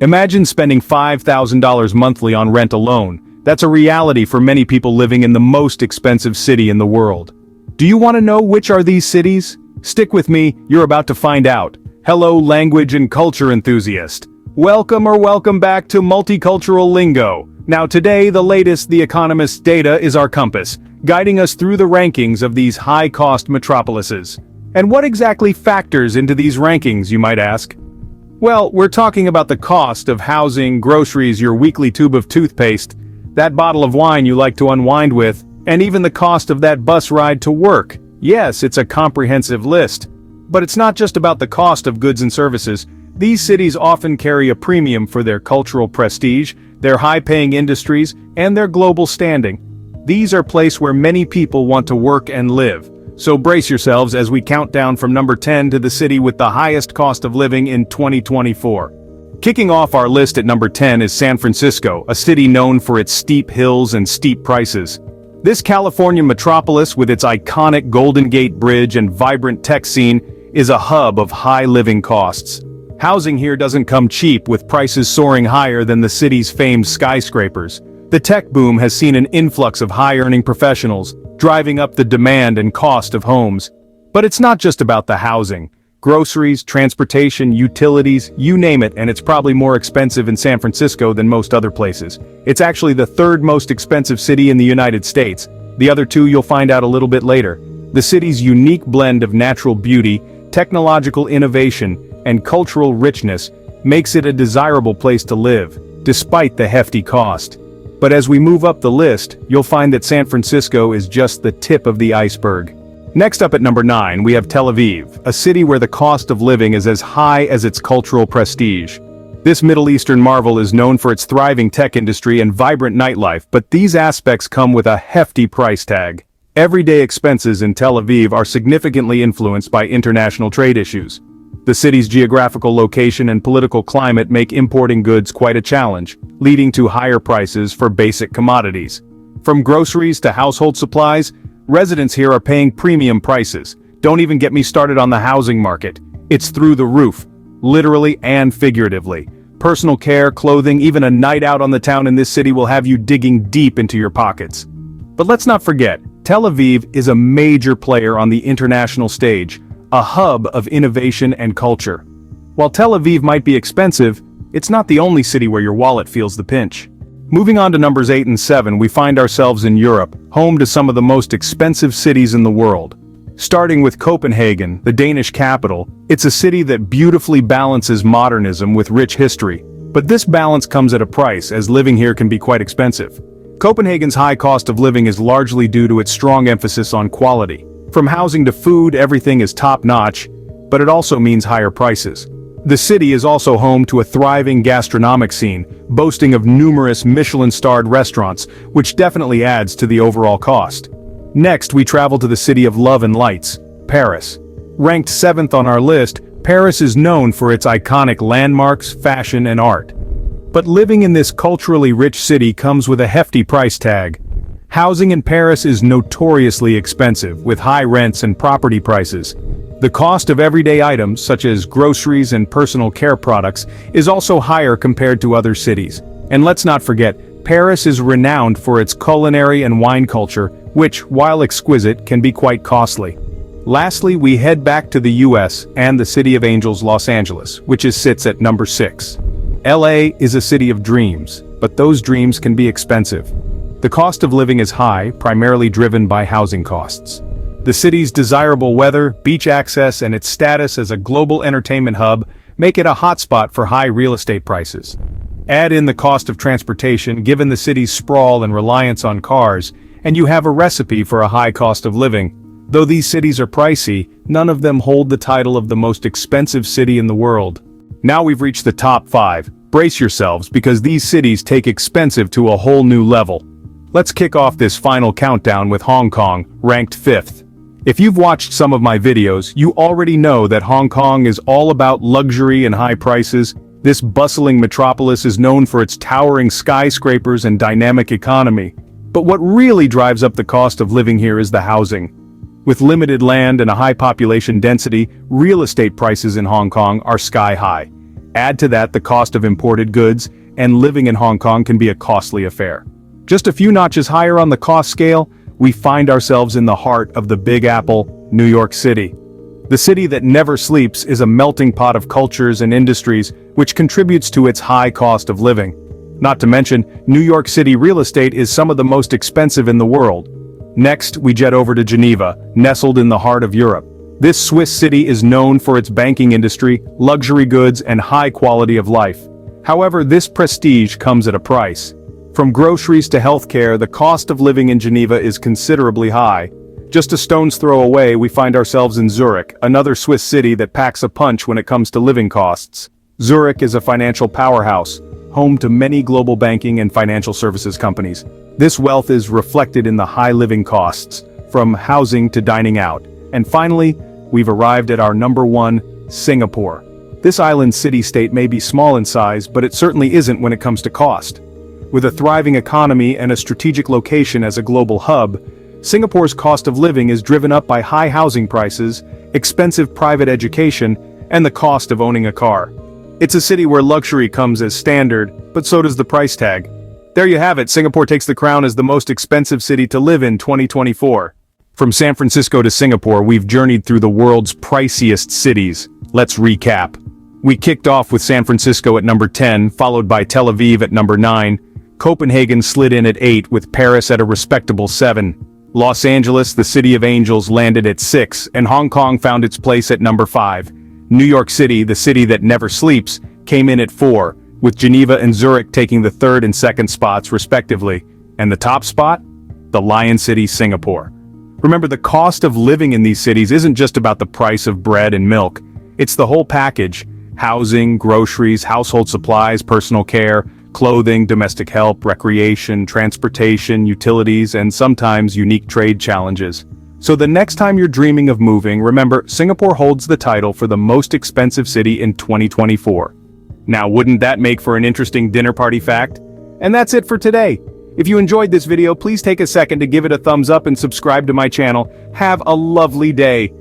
Imagine spending $5,000 monthly on rent alone. That's a reality for many people living in the most expensive city in the world. Do you want to know which are these cities? Stick with me, you're about to find out. Hello, language and culture enthusiast. Welcome back to Multicultural Lingo. Now today, the latest The Economist data is our compass, guiding us through the rankings of these high-cost metropolises. And what exactly factors into these rankings, you might ask? Well, we're talking about the cost of housing, groceries, your weekly tube of toothpaste, that bottle of wine you like to unwind with, and even the cost of that bus ride to work. Yes, it's a comprehensive list. But it's not just about the cost of goods and services. These cities often carry a premium for their cultural prestige, their high-paying industries, and their global standing. These are places where many people want to work and live. So brace yourselves as we count down from number 10 to the city with the highest cost of living in 2024. Kicking off our list at number 10 is San Francisco, a city known for its steep hills and steep prices. This California metropolis, with its iconic Golden Gate Bridge and vibrant tech scene, is a hub of high living costs. Housing here doesn't come cheap, with prices soaring higher than the city's famed skyscrapers. The tech boom has seen an influx of high-earning professionals, driving up the demand and cost of homes. But it's not just about the housing. Groceries, transportation, utilities, you name it, and it's probably more expensive in San Francisco than most other places. It's actually the third most expensive city in the United States. The other two you'll find out a little bit later. The city's unique blend of natural beauty, technological innovation, and cultural richness makes it a desirable place to live, despite the hefty cost. But as we move up the list, you'll find that San Francisco is just the tip of the iceberg. Next up at number 9, we have Tel Aviv, a city where the cost of living is as high as its cultural prestige. This Middle Eastern marvel is known for its thriving tech industry and vibrant nightlife, but these aspects come with a hefty price tag. Everyday expenses in Tel Aviv are significantly influenced by international trade issues. The city's geographical location and political climate make importing goods quite a challenge, leading to higher prices for basic commodities. From groceries to household supplies, residents here are paying premium prices. Don't even get me started on the housing market. It's through the roof, literally and figuratively. Personal care, clothing, even a night out on the town in this city will have you digging deep into your pockets. But let's not forget, Tel Aviv is a major player on the international stage, a hub of innovation and culture. While Tel Aviv might be expensive, it's not the only city where your wallet feels the pinch. Moving on to numbers 8 and 7, we find ourselves in Europe, home to some of the most expensive cities in the world. Starting with Copenhagen, the Danish capital, it's a city that beautifully balances modernism with rich history. But this balance comes at a price, as living here can be quite expensive. Copenhagen's high cost of living is largely due to its strong emphasis on quality. From housing to food, everything is top-notch, but it also means higher prices. The city is also home to a thriving gastronomic scene, boasting of numerous Michelin-starred restaurants, which definitely adds to the overall cost. Next, we travel to the city of love and lights, Paris. Ranked 7th on our list, Paris is known for its iconic landmarks, fashion, and art. But living in this culturally rich city comes with a hefty price tag. Housing in Paris is notoriously expensive, with high rents and property prices. The cost of everyday items, such as groceries and personal care products, is also higher compared to other cities. And let's not forget, Paris is renowned for its culinary and wine culture, which, while exquisite, can be quite costly. Lastly, we head back to the US and the City of Angels, Los Angeles, which sits at number 6. LA is a city of dreams, but those dreams can be expensive. The cost of living is high, primarily driven by housing costs. The city's desirable weather, beach access, and its status as a global entertainment hub make it a hotspot for high real estate prices. Add in the cost of transportation, given the city's sprawl and reliance on cars, and you have a recipe for a high cost of living. Though these cities are pricey, none of them hold the title of the most expensive city in the world. Now we've reached the top 5. Brace yourselves, because these cities take expensive to a whole new level. Let's kick off this final countdown with Hong Kong, ranked 5th. If you've watched some of my videos, you already know that Hong Kong is all about luxury and high prices. This bustling metropolis is known for its towering skyscrapers and dynamic economy. But what really drives up the cost of living here is the housing. With limited land and a high population density, real estate prices in Hong Kong are sky high. Add to that the cost of imported goods, and living in Hong Kong can be a costly affair. Just a few notches higher on the cost scale, we find ourselves in the heart of the Big Apple, New York City. The city that never sleeps is a melting pot of cultures and industries, which contributes to its high cost of living. Not to mention, New York City real estate is some of the most expensive in the world. Next, we jet over to Geneva, nestled in the heart of Europe. This Swiss city is known for its banking industry, luxury goods, and high quality of life. However, this prestige comes at a price. From groceries to healthcare, the cost of living in Geneva is considerably high. Just a stone's throw away, we find ourselves in Zurich, another Swiss city that packs a punch when it comes to living costs. Zurich is a financial powerhouse, home to many global banking and financial services companies. This wealth is reflected in the high living costs, from housing to dining out. And finally, we've arrived at our number one, Singapore. This island city-state may be small in size, but it certainly isn't when it comes to cost. With a thriving economy and a strategic location as a global hub, Singapore's cost of living is driven up by high housing prices, expensive private education, and the cost of owning a car. It's a city where luxury comes as standard, but so does the price tag. There you have it, Singapore takes the crown as the most expensive city to live in 2024. From San Francisco to Singapore, we've journeyed through the world's priciest cities. Let's recap. We kicked off with San Francisco at number 10, followed by Tel Aviv at number 9. Copenhagen slid in at 8, with Paris at a respectable 7. Los Angeles, the City of Angels, landed at 6, and Hong Kong found its place at number 5. New York City, the city that never sleeps, came in at 4, with Geneva and Zurich taking the 3rd and 2nd spots respectively. And the top spot? The Lion City, Singapore. Remember, the cost of living in these cities isn't just about the price of bread and milk. It's the whole package: housing, groceries, household supplies, personal care, clothing, domestic help, recreation, transportation, utilities, and sometimes unique trade challenges. So the next time you're dreaming of moving, remember, Singapore holds the title for the most expensive city in 2024. Now, wouldn't that make for an interesting dinner party fact? And that's it for today. If you enjoyed this video, please take a second to give it a thumbs up and subscribe to my channel. Have a lovely day.